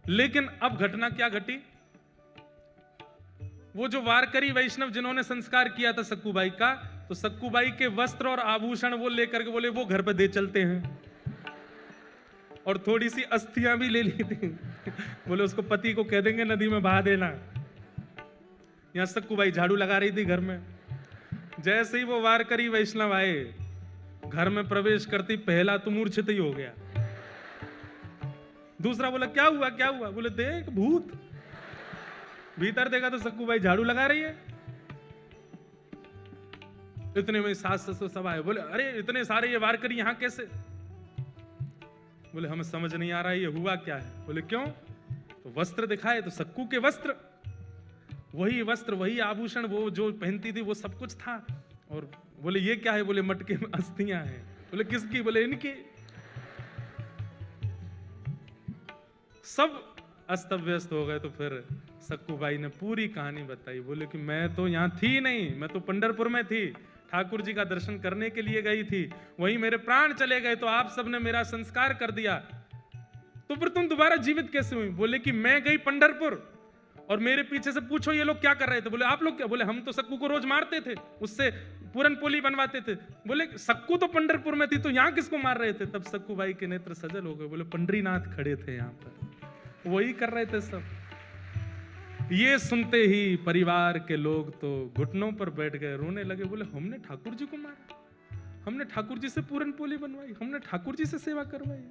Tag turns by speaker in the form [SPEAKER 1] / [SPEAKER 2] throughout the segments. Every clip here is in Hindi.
[SPEAKER 1] लेकिन अब घटना क्या घटी, वो जो वारकरी वैष्णव जिन्होंने संस्कार किया था सक्कूबाई का, तो सक्कूबाई के वस्त्र और आभूषण वो लेकर के बोले वो घर पे दे चलते हैं, और थोड़ी सी अस्थियां भी ले ली थी। बोले उसको पति को कह देंगे नदी में बहा देना। यहां सक्कूबाई झाड़ू लगा रही थी घर में। जैसे ही वो वारकरी वैष्णव आए, घर में प्रवेश करती पहला तो मूर्छित ही हो गया। दूसरा बोला क्या हुआ क्या हुआ, बोले देख भूत। भीतर देखा तो सक्कूबाई झाड़ू लगा रही है। इतने में सास ससुर सब आए, बोले अरे इतने सारे ये वारकरी यहां कैसे? बोले हमें समझ नहीं आ रहा ये हुआ क्या है। बोले क्यों? तो वस्त्र दिखाए तो सक्कू के वस्त्र, वही वस्त्र वही आभूषण वो जो पहनती थी वो सब कुछ था। और बोले ये क्या है? बोले मटके में अस्थियां हैं। बोले किसकी? बोले इनकी। सब अस्त व्यस्त हो गए। तो फिर सक्कूबाई ने पूरी कहानी बताई। बोले कि मैं तो यहां थी नहीं, मैं तो पंढरपुर में थी, ठाकुर जी का दर्शन करने के लिए गई थी, वहीं मेरे प्राण चले गए, तो आप सबने मेरा संस्कार कर दिया, तो फिर तुम दोबारा जीवित कैसे हुई? बोले कि मैं गई पंढरपुर और मेरे पीछे से पूछो ये लोग क्या कर रहे थे। बोले आप लोग क्या? बोले हम तो सक्कू को रोज मारते थे, उससे पूरन पोली बनवाते थे। बोले सक्कू तो पंढरपुर में थी, तो यहां किसको मार रहे थे? तब सक्कूबाई के नेत्र सजल हो गए। बोले पंडरीनाथ खड़े थे यहां पर, वही कर रहे थे सब। ये सुनते ही परिवार के लोग तो घुटनों पर बैठ गए, रोने लगे। बोले हमने ठाकुर जी को मारा, हमने ठाकुर जी से पूरन पोली बनवाई, हमने ठाकुर जी से सेवा करवाई।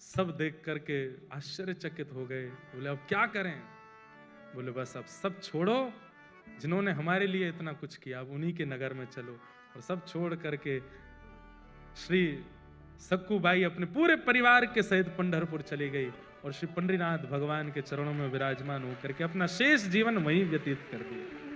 [SPEAKER 1] सब देख करके आश्चर्यचकित हो गए। बोले अब क्या करें? बोले बस अब सब छोड़ो, जिन्होंने हमारे लिए इतना कुछ किया अब उन्हीं के नगर में चलो। और सब छोड़ करके श्री सक्कूबाई अपने पूरे परिवार के सहित पंढरपुर चली गई और श्री पंडरीनाथ भगवान के चरणों में विराजमान होकर के अपना शेष जीवन वहीं व्यतीत कर दिया।